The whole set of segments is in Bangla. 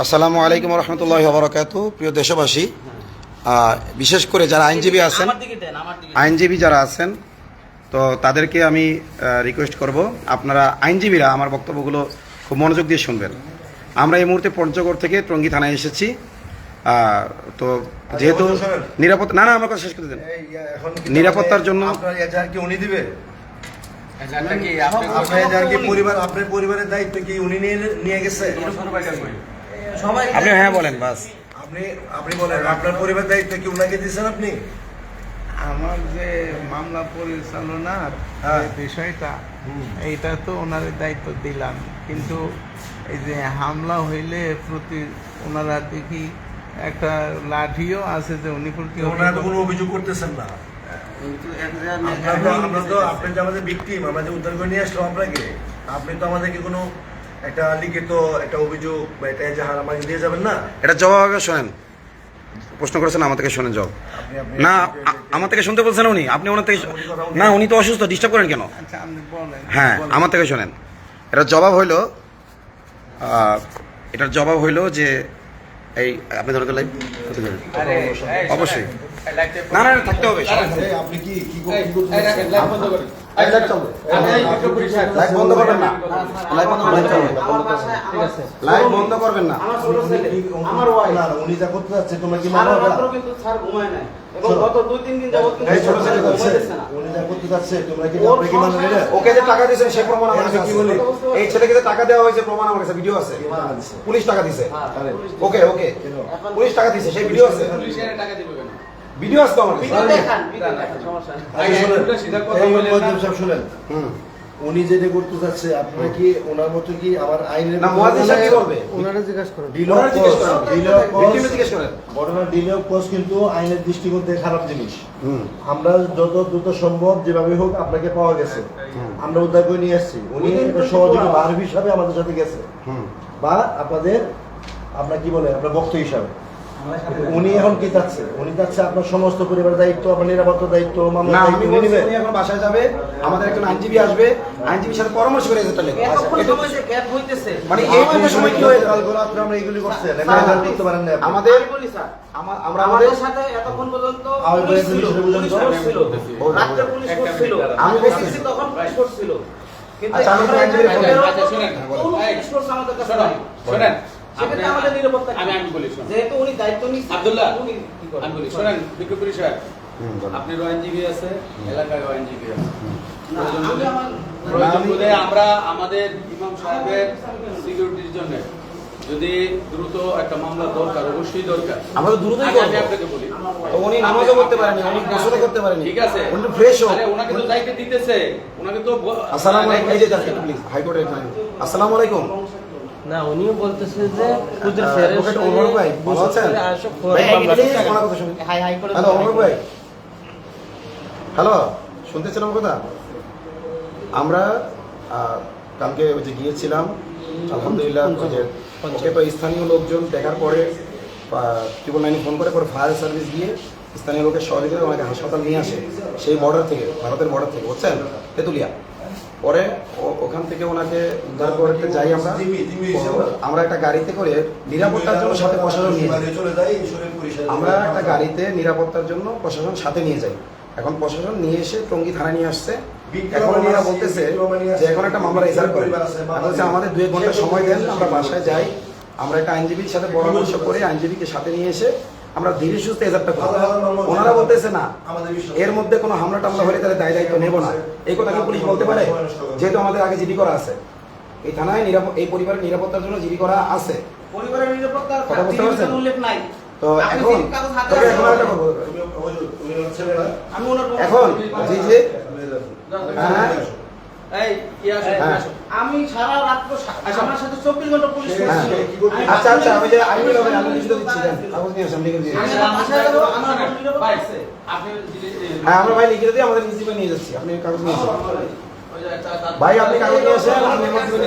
আসসালামু আলাইকুম রহমতুল্লাহি ওয়া বারাকাতুহু। প্রিয় দেশবাসী, বিশেষ করে যারা আইনজীবী আছেন, আইনজীবী যারা আছেন, তো তাদেরকে আমি রিকোয়েস্ট করব, আপনারা আইনজীবীরা আমার বক্তব্যগুলো খুব মনোযোগ দিয়ে শুনবেন। আমরা এই মুহূর্তে পঞ্চগড় থেকে টঙ্গী থানায় এসেছি। তো যেহেতু নিরাপত্তা, না আমার কথা শেষ করে দেন। নিরাপত্তার জন্য উনি দিবে, আপনার পরিবারের দায়িত্ব কি উনি নিয়ে গেছে? আপনি হ্যাঁ বলেন, বাস আপনি বলেন আপনার পরিবারের দায়িত্ব কি উনাকে দিয়েছেন আপনি? আমার যে মামলা পরিচালনার বিষয়টা, এইটা তো ওনার দায়িত্ব দিলাম, কিন্তু এই যে হামলা হইলে প্রতি ওনারা দেখি একটা লাঠিও আছে যে উনি ওনারা তো কোনো অভিযোগ করতেছেন না। আপনি যে আমাদের ভিকটিম, আমরা যে উদ্ধার করে নিয়ে আসলাম আপনাকে, আপনি তো আমাদেরকে কোনো একটা লিখিত একটা অভিযোগ বা এটা এজাহার আমাকে দিয়ে যাবেন না। এটা জবাব আগে শোনেন। প্রশ্ন করেছেন আমার থেকে, শোনেন জবাব। না আমার থেকে শুনতে বলছেন উনি, আপনি ওনার থেকে না, উনি তো অসুস্থ, ডিস্টার্ব করেন কেন? হ্যাঁ, আমার থেকে শোনেন। এটার জবাব হইল, এটার জবাব হইল যে এই আপনি ধরে লাইভ অবশ্যই না না থাকতে হবে। আপনি কি লাইভ বন্ধ করবেন না, লাইভ বন্ধ করবেন না। উনি যা করতে যাচ্ছে তোমরা কি ওকে যে টাকা দিয়েছেন সে প্রমাণ আমার কাছে কি বলি, এই ছেলেকে যে টাকা দেওয়া হয়েছে প্রমাণ আমার কাছে ভিডিও আছে। পুলিশ টাকা দিছে, ওকে ওকে পুলিশ টাকা দিছে, সেই ভিডিও আছে। ভিডিও আছে তো আমার কাছে। শুনেন, উনি যেটা করতে চাচ্ছে, আপনারা কি ওনার মতো কি আমার আইনের না মুয়াজ্জিন সাহেব কি বলবে? ওনারা জিজ্ঞাসা করেন। ডিলে অফ কোর্স কিন্তু আইনের দৃষ্টিকোণ থেকে খারাপ জিনিস। আমরা যত দ্রুত সম্ভব যেভাবে হোক আপনাকে পাওয়া গেছে, আমরা উদ্ধার করে নিয়ে আসছি। উনি সহযোগী বাহার হিসাবে আমাদের সাথে গেছে, বা আপনার কি বলে আপনার বক্তা হিসাবে। উনি এখন কি চাচ্ছে? উনি চাচ্ছে আপনার সমস্ত পরিবারের দায়িত্ব, আপনার নিরাপত্তার দায়িত্ব, মামলার দায়িত্ব উনি নেবেন। উনি এখন বাসায় যাবে, আমাদের একজন আইনজীবী আসবে, আইনজীবীর সাথে পরামর্শ করে যেতে লাগবে। মানে এই সময় কি হয়ে কালকে রাতে আমরা এগুলি করছেন, এটা করতে পারেন না। আমাদের আমরা আমাদের সাথে এতক্ষণ পর্যন্ত পুলিশ ছিল, রাত্রে পুলিশ ছিল, আমি বলছি তখন পুলিশ ছিল, কিন্তু আমরা পুলিশ করছে আমাদের কাছে। শুনেন, সেটা আমাদের নিরাপত্তা। আমি বলি, যেহেতু উনি দায়িত্ব নিচ্ছেন আব্দুল্লাহ, উনি কি করেন? আমি বলি, শুনেন বিক্রমপুরী সাহেব, আপনি আইনজীবী আছে, এলাকায় আইনজীবী আছে। প্রয়োজন বলে আমরা আমাদের ইমাম সাহেবের সিকিউরিটির জন্য যদি দ্রুত একটা মামলা দরকার, অবশ্যই দরকার। আমরা দ্রুতই আমি করব। আপনাকে বলি, উনি নামাজও করতে পারেনি, উনি গোসলও করতে পারেনি। ঠিক আছে, উনি ফ্রেশ হোক। আরে ওনাকে তো দায়িত্ব দিতেছে, ওনাকে তো আসসালামু আলাইকুম। এই যে দেখেন প্লিজ, হাইকোর্টে আসসালামু আলাইকুম। না উনিও বলতেছে যে খুদের অ্যাডভোকেট ওমর ভাই ভালো আছেন? ভাই প্লিজ আমার কথা শুনুন। হ্যালো ওমর ভাই, হ্যালো, শুনতেছেন আমার কথা? আমরা কালকে ওই যে গিয়েছিলাম, আলহামদুলিল্লাহ ওকে তো স্থানীয় লোকজন দেখার পরে 999 ফোন করে, পরে ফায়ার সার্ভিস গিয়ে স্থানীয় লোকের সহযোগিতায় ওনাকে হাসপাতাল নিয়ে আসে, সেই বর্ডার থেকে, ভারতের বর্ডার থেকে, বুঝছেন, তেঁতুলিয়া। পরে ওখান থেকে ওনাকে উদ্ধার করতে যাই আমরা একটা গাড়িতে করে নিরাপত্তার জন্য সাথে প্রশাসন নিয়ে যাই। আমরা একটা গাড়িতে নিরাপত্তার জন্য প্রশাসন সাথে নিয়ে যাই। এখন প্রশাসন নিয়ে এসে টঙ্গী থানায় নিয়ে আসছে। এখন ওনারা বলতেছে যে এখন একটা মামলা রেজাল্ট করে, বলছে আমাদের 2 ঘন্টা সময় দেন, আমরা বাসায় যাই, আমরা একটা আইনজীবীর সাথে পরামর্শ করে আইনজীবীকে সাথে নিয়ে এসে আমরা ধীরে সুস্থে এজারটা করবো। ওনারা বলতেছে না এর মধ্যে কোনো হামলা টামলা হলে তাহলে দায়িত্ব নেব না। এই কথা কি পুলিশ বলতে পারে? যেহেতু আমাদের আগে জিডি করা আছে, এই থানায় এই পরিবারের নিরাপত্তার জন্য জিডি করা আছে। পরিবারের নিরাপত্তার কথা বুঝতে পারছেন? উল্লেখ নাই। তো এখন এখন জি জি হ্যাঁ আমি সারা রাত আমার সাথে 24 ঘন্টা পুলিশ ছিল। আচ্ছা আচ্ছা, আমি যে আইনি হবে আমি লিখিত দিচ্ছি, দেন কাগজ নিয়ে আসেন, লিখে দিয়ে হ্যাঁ আমরা ভাই লিখে দিয়ে আমাদের রিসিভে নিয়ে যাচ্ছি, আপনি কাগজ নিয়ে আসেন ভাই, আপনি কাগজ নিয়ে আসেন, আমি আমার জীবনে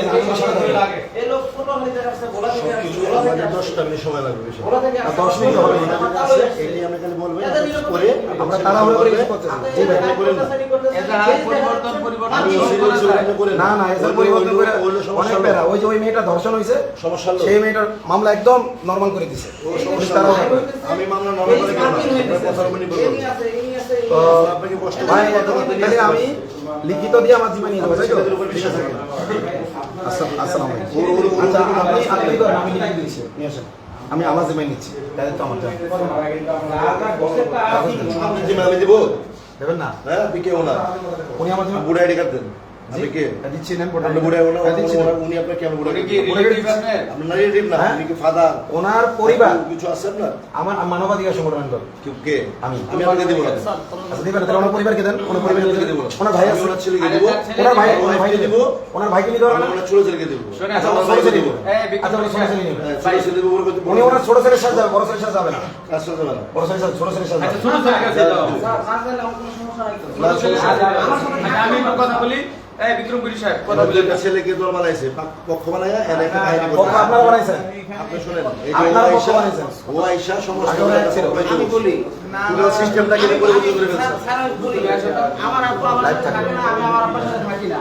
এই লোক নোয়াখালী থেকে আসছে, ভোলা থেকে আসছে, সবকিছু ভোলা থেকে আমাদের আসছে। 10টা মিনিট সময় লাগবে বেশি। ভোলা থেকে আসছে, 10 মিনিট হবে না। আমার তাহলে আসছে। এটাই আপনি খালি বলবেন এদের নিরাপত্তা করে আমরা তাড়াহুড়ো করে কিছু করতেছি না। আপনি জি ভাই, লাইভ করেন না। করতেছেন, ই করতেছেন, এজাহার এই যে পরিবর্তন, দেখাচ্ছেন, পরিবর্তন মানুষ আমি করা সিরিয়াল যায়। করে না না এসব পরিবর্তন করে অনেক প্যারা। ওই যে ওই মেয়েটা ধর্ষণ হয়েছে, সমস্যা হলো। সেই মেয়েটার মামলা একদম নরমাল করে দিছে। ও সমস্যা তারা- হলো। আমি মামলা নরমাল করে কেন এই আপনার কথার উপর নির্ভর করবে। এই আছে, এই আছে, এই তো আছে। আপনাকে কষ্ট ভাই করতে তাহলে আমি লিখিত দিয়ে আমার জিম্মা নিয়ে যাবো, তাই তো? ছেলেদের উপর বিশ্বাস রাখেন। আসসালামু আলাইকুম। ওর আচ্ছা আপনি করেন, আমি লিখিত দিচ্ছি, নিয়ে আসেন। আমি আমার জিম্মায় নিচ্ছি, দায়িত্ব আমার দেন। আপনি জিম্মা আমি দিব? দেবেন না? হ্যাঁ, আপনি কে ওনার? উনি আমার জিম্মা বুড়া আইডি কার্ড দেন। আপনি কে? দিচ্ছি নেন, আপনি বুড়া ওনার, দিচ্ছি। উনি আপনার কেমন বুড়া? উনি কি রিলেটিভ আপনার? আপনি না রিলেটিভ না, হ্যাঁ? আপনি কি ফাদার? ওনার পরিবার কিছু আছে আপনার? আমার মানবাধিকার সংগঠনের দল। কে? আমি। আমি আপনাকে দিব না। আচ্ছা দিবেন না, তাহলে ওনার পরিবারকে দেন। ওনার পরিবারকে আপনাকে দিব দেন। না। ওনার ভাই আছে, আমি ওনার ছেলেকে দিব। ওনার ভাই, ওনার ওনার ভাইকে ভাইকে দিব। দিব। ওনার ভাইকে নিতে পারবেন আমি না? ওনার ছোট ছেলেকে দিব। শোনেন, আচ্ছা, আমার ওনার ছোট ছেলে দিব। এই বিক্রম আচ্ছা, ওনার ছোট ছেলে নিবে। হ্যাঁ, ছোট ছেলে দিব, ওর কাছে উনি ওনার ছোট ছেলের সাথে যাবে, বড় ছেলের সাথে যাবে না। কাজ চলতে পারে না। বড় ছেলের সাথে, ছোট ছেলের সাথে আচ্ছা যাবে। ছোট ছেলের কাছে দাও। স্যার, স্যার, তাহলে আমার কোনো সমস্যা নাই তো। না, সমস্যা নেই। আচ্ছা, আমি একটু কথা বলি। এই বিক্রম গুরি সাহেব কথা কথা বলি। একটা ছেলেকে দল বানাইছে, পক্ষ বানাইয়া এর একটা কাহিনী পক্ষ করছে। আপনারা বানাইছেন। আপনি শুনেন, এই যে আপনারা ও পক্ষ আইসা- বানাইছেন। ও আইসা সমস্ত আগে ওরা এক ছিল। আমি বলি, পুরো সিস্টেমটাকে পরিবর্তন করে ফেলছে। স্যার, স্যার, আমি বলি, আমার আব্বু আমার সাথে থাকে না, আমি আমার আব্বার সাথে থাকি না।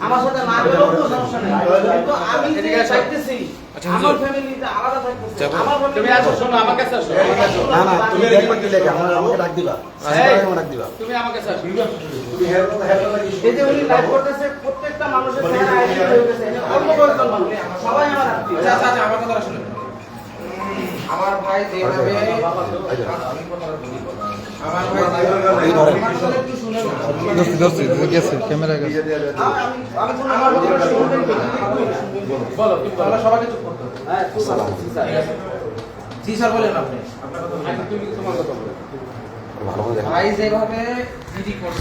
আমার সাথে না গেলেও কোনো সমস্যা নেই। কিন্তু আমি যে চাইতেছি, আমার ফ্যামিলিতে আলাদা থাকতেছে। আমার তুমি ফ্যামিলি আসো, শোনো আমার কাছে আসো। না না, তুমি দেখবা কি লেখা, আমাকে ডাক দিবা। এই, আমাকে ডাক দিবা। তুমি আমার কাছে আসো। তুমি হেল্প কি? এই যে উনি লাইভ করতেছে, প্রত্যেকটা মানুষের চেহারা আইডেন্টিফাই হয়ে গেছে। অল্প কয়েকজন মানুষ, সবাই আমার আত্মীয়। আমার কথা শুনুন। আমার ভাই যেভাবে আমার ভাই এই ধরেন। আমার সাথে একটু শুনে না। আমার কথা শুনবেন কি? বলো কি বলো। সবাইকে চুপ করতে হবে। হ্যাঁ, জি স্যার বলেন আপনি। আচ্ছা, তুমি তোমার কথা বলো। ভালো করে দেখেন। ভাই যেভাবে ইডি করছে